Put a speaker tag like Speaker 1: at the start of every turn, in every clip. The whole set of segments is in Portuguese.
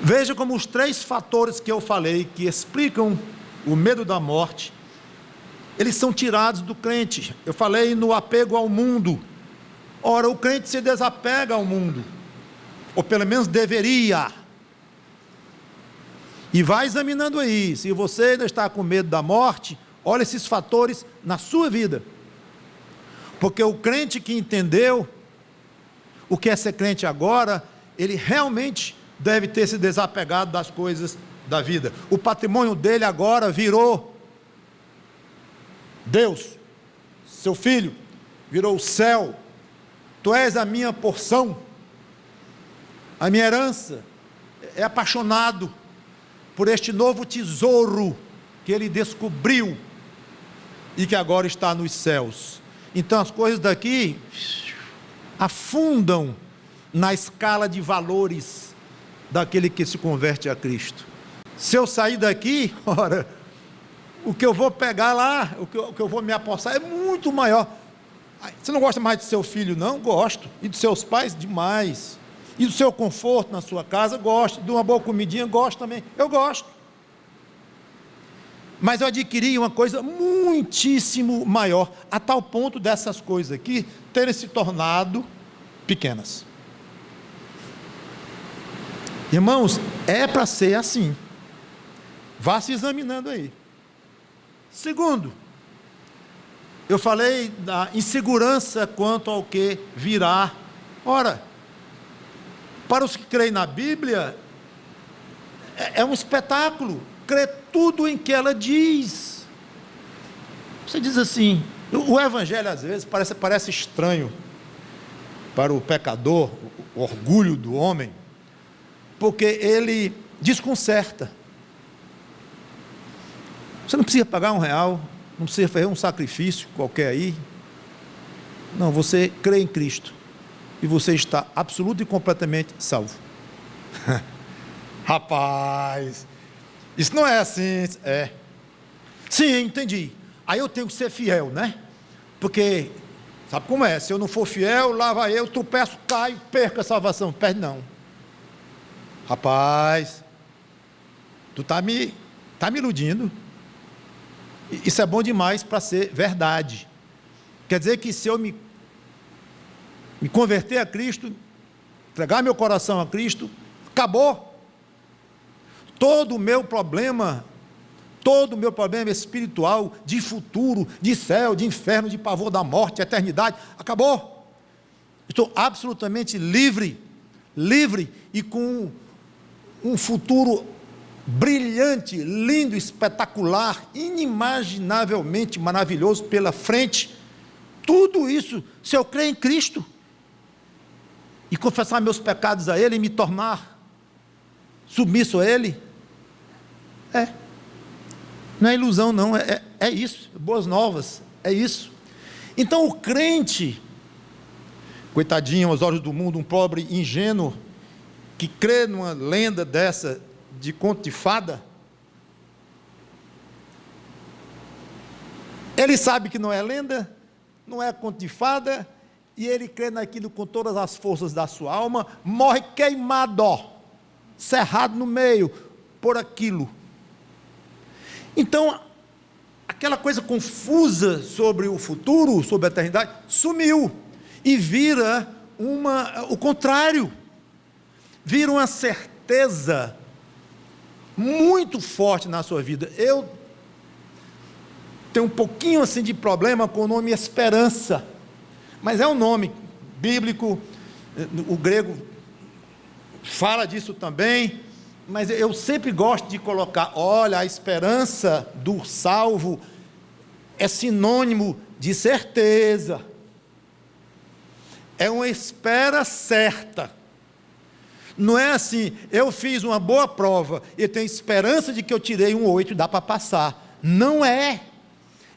Speaker 1: Veja como os três fatores que eu falei, que explicam o medo da morte, eles são tirados do crente. Eu falei no apego ao mundo. Ora, o crente se desapega ao mundo, ou pelo menos deveria. E vai examinando aí, se você ainda está com medo da morte, olha esses fatores na sua vida. Porque o crente que entendeu o que é ser crente agora, ele realmente deve ter se desapegado das coisas da vida. O patrimônio dele agora virou Deus, seu filho, virou o céu. Tu és a minha porção, a minha herança. É apaixonado por este novo tesouro que ele descobriu e que agora está nos céus. Então as coisas daqui afundam na escala de valores daquele que se converte a Cristo. Se eu sair daqui, ora, o que eu vou pegar lá, o que eu vou me apossar é muito maior. Você não gosta mais do seu filho, não? Gosto. E dos seus pais? Demais. E do seu conforto na sua casa? Gosto. De uma boa comidinha? Gosto também. Eu gosto. Mas eu adquiri uma coisa muitíssimo maior, a tal ponto dessas coisas aqui terem se tornado pequenas. Irmãos, é para ser assim. Vá se examinando aí. Segundo, eu falei da insegurança quanto ao que virá. Ora, para os que creem na Bíblia, é um espetáculo, crê tudo em que ela diz. Você diz assim, o Evangelho às vezes parece estranho para o pecador, o orgulho do homem, porque ele desconcerta. Você não precisa pagar R$1, não precisa fazer um sacrifício qualquer aí. Não, você crê em Cristo e você está absoluto e completamente salvo. Rapaz, isso não é assim. É. Sim, entendi. Aí eu tenho que ser fiel, né? Porque, sabe como é? Se eu não for fiel, lá vai eu, tropeço, caio, perco a salvação. Perde não. Rapaz, tu está me iludindo. Isso é bom demais para ser verdade. Quer dizer que se eu me converter a Cristo, entregar meu coração a Cristo, acabou. Todo o meu problema espiritual, de futuro, de céu, de inferno, de pavor da morte, de eternidade, acabou. Estou absolutamente livre e com um futuro brilhante, lindo, espetacular, inimaginavelmente maravilhoso pela frente. Tudo isso, se eu crer em Cristo e confessar meus pecados a Ele e me tornar submisso a Ele, não é ilusão não, é isso, boas novas, é isso. Então o crente, coitadinho aos olhos do mundo, um pobre ingênuo, que crê numa lenda dessa, de conto de fada, ele sabe que não é lenda, não é conto de fada, e ele crê naquilo com todas as forças da sua alma, morre queimado, cerrado no meio, por aquilo. Então, aquela coisa confusa sobre o futuro, sobre a eternidade, sumiu, e vira o contrário, vira uma certeza muito forte na sua vida. Eu tenho um pouquinho assim de problema com o nome esperança, mas é um nome bíblico, o grego fala disso também, mas eu sempre gosto de colocar, olha, a esperança do salvo é sinônimo de certeza, é uma espera certa. Não é assim, eu fiz uma boa prova e tenho esperança de que eu tirei um 8 e dá para passar. Não é.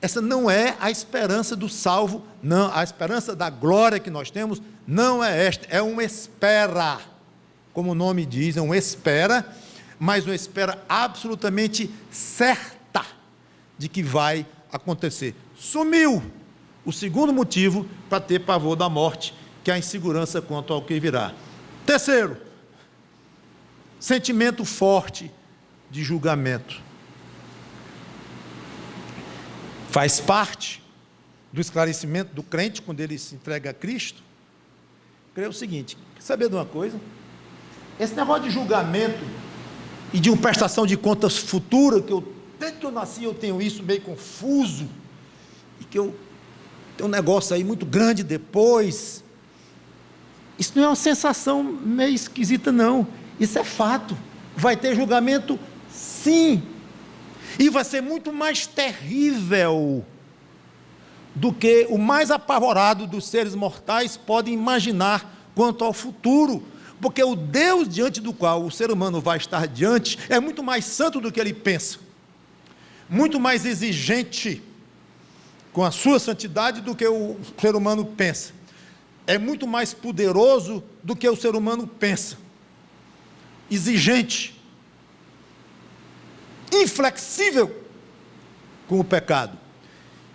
Speaker 1: Essa não é a esperança do salvo, não. A esperança da glória que nós temos não é esta, é uma espera. Como o nome diz, é uma espera, mas uma espera absolutamente certa de que vai acontecer. Sumiu o segundo motivo para ter pavor da morte, que é a insegurança quanto ao que virá. Terceiro, sentimento forte de julgamento. Faz parte do esclarecimento do crente quando ele se entrega a Cristo. Creio o seguinte: quer saber de uma coisa? Esse negócio de julgamento e de uma prestação de contas futura, desde que eu nasci eu tenho isso meio confuso, e que eu tenho um negócio aí muito grande depois. Isso não é uma sensação meio esquisita, não. Isso é fato. Vai ter julgamento, sim. E vai ser muito mais terrível do que o mais apavorado dos seres mortais pode imaginar quanto ao futuro. Porque o Deus diante do qual o ser humano vai estar diante é muito mais santo do que ele pensa. Muito mais exigente com a sua santidade do que o ser humano pensa. É muito mais poderoso do que o ser humano pensa. Exigente. Inflexível com o pecado.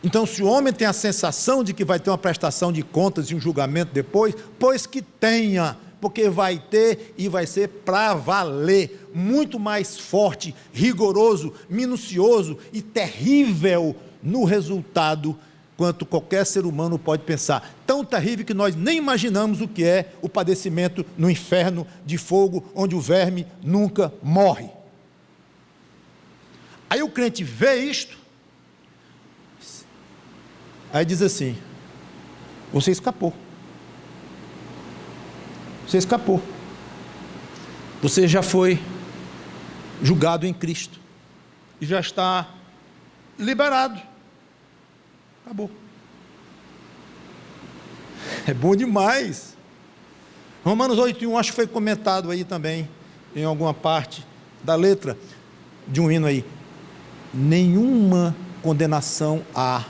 Speaker 1: Então, se o homem tem a sensação de que vai ter uma prestação de contas e um julgamento depois, pois que tenha, porque vai ter e vai ser para valer, muito mais forte, rigoroso, minucioso e terrível no resultado, quanto qualquer ser humano pode pensar. Tão terrível que nós nem imaginamos o que é o padecimento no inferno de fogo, onde o verme nunca morre. Aí o crente vê isto, aí diz assim: você escapou. Você escapou. Você já foi julgado em Cristo e já está liberado. Acabou. É bom demais. Romanos 8:1, acho que foi comentado aí também, em alguma parte da letra de um hino aí. Nenhuma condenação há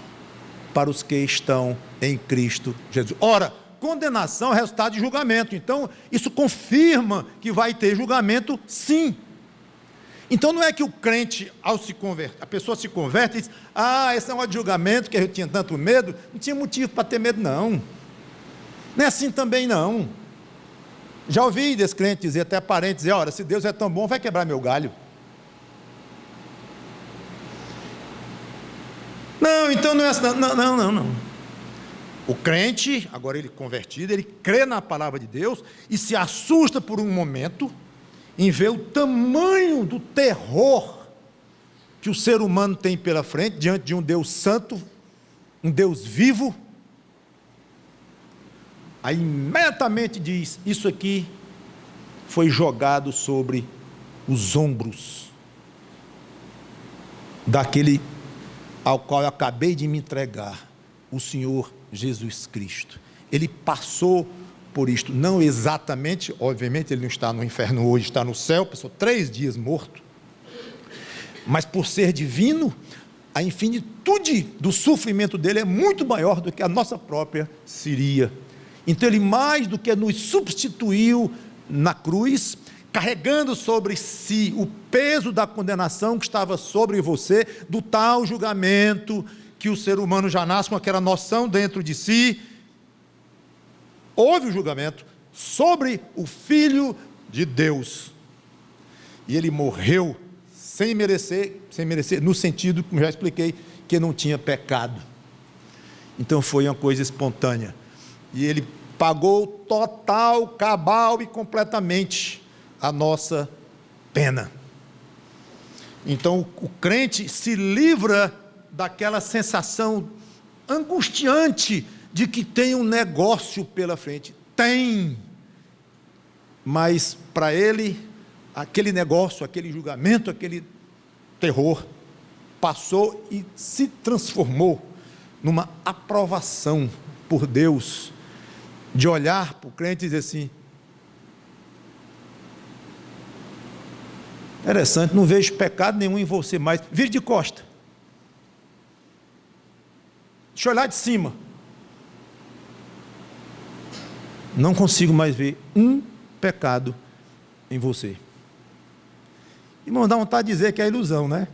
Speaker 1: para os que estão em Cristo Jesus. Ora, condenação é resultado de julgamento. Então, isso confirma que vai ter julgamento, sim. Então, não é que o crente, ao se converter, a pessoa se converte e diz: esse negócio de julgamento, que eu tinha tanto medo, não tinha motivo para ter medo, não. Não é assim também, não. Já ouvi desse crente dizer, até parente dizer: ora, se Deus é tão bom, vai quebrar meu galho. Não, então não é assim, não. O crente, agora ele convertido, ele crê na palavra de Deus e se assusta por um momento em ver o tamanho do terror que o ser humano tem pela frente, diante de um Deus santo, um Deus vivo. Aí imediatamente diz: isso aqui foi jogado sobre os ombros daquele ao qual eu acabei de me entregar, o Senhor Jesus Cristo. Ele passou por isto, não exatamente, obviamente ele não está no inferno hoje, está no céu, passou 3 dias morto, mas por ser divino, a infinitude do sofrimento dele é muito maior do que a nossa própria seria. Então ele, mais do que nos substituiu na cruz, carregando sobre si o peso da condenação que estava sobre você, do tal julgamento que o ser humano já nasce com aquela noção dentro de si. Houve o julgamento sobre o Filho de Deus, e ele morreu sem merecer, no sentido, como já expliquei, que não tinha pecado. Então foi uma coisa espontânea, e ele pagou total, cabal e completamente a nossa pena. Então o crente se livra daquela sensação angustiante de que tem um negócio pela frente. Tem, mas para ele aquele negócio, aquele julgamento, aquele terror passou e se transformou numa aprovação por Deus, de olhar para o crente e dizer assim: interessante, não vejo pecado nenhum em você mais, vire de costa, deixa eu olhar de cima, não consigo mais ver um pecado em você. Irmão, dá vontade de dizer que é ilusão, né?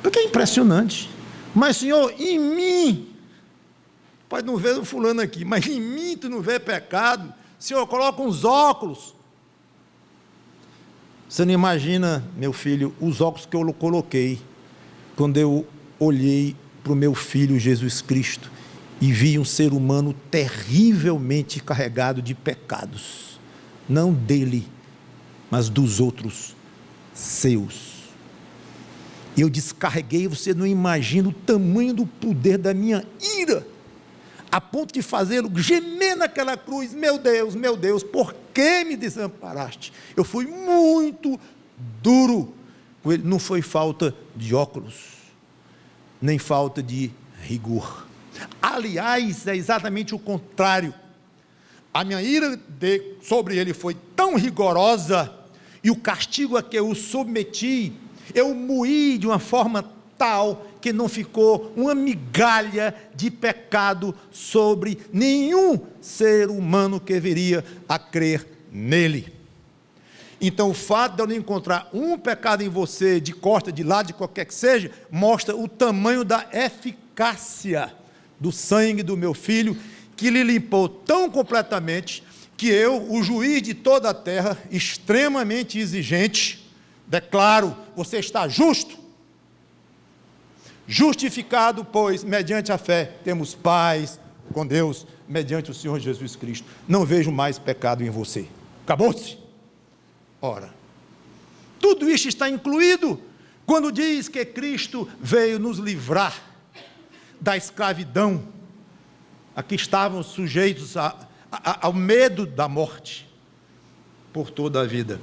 Speaker 1: Porque é impressionante. Mas Senhor, em mim, pode não ver o fulano aqui, mas em mim tu não vê pecado. Senhor, coloca uns óculos. Você não imagina, meu filho, os óculos que eu coloquei quando eu olhei para o meu filho Jesus Cristo e vi um ser humano terrivelmente carregado de pecados, não dele, mas dos outros seus. Eu descarreguei, você não imagina o tamanho do poder da minha ira, a ponto de fazê-lo gemer naquela cruz. Meu Deus, por que me desamparaste? Eu fui muito duro com ele. Não foi falta de óculos, nem falta de rigor. Aliás, é exatamente o contrário. A minha ira sobre ele foi tão rigorosa, e o castigo a que eu o submeti, eu o moí de uma forma tal que não ficou uma migalha de pecado sobre nenhum ser humano que viria a crer nele. Então, o fato de eu não encontrar um pecado em você, de costa, de lado, de qualquer que seja, mostra o tamanho da eficácia do sangue do meu filho, que lhe limpou tão completamente, que eu, o juiz de toda a terra, extremamente exigente, declaro: você está justo, justificado, pois, mediante a fé, temos paz com Deus, mediante o Senhor Jesus Cristo. Não vejo mais pecado em você. Acabou-se. Ora, tudo isso está incluído quando diz que Cristo veio nos livrar da escravidão a que estavam sujeitos ao medo da morte por toda a vida.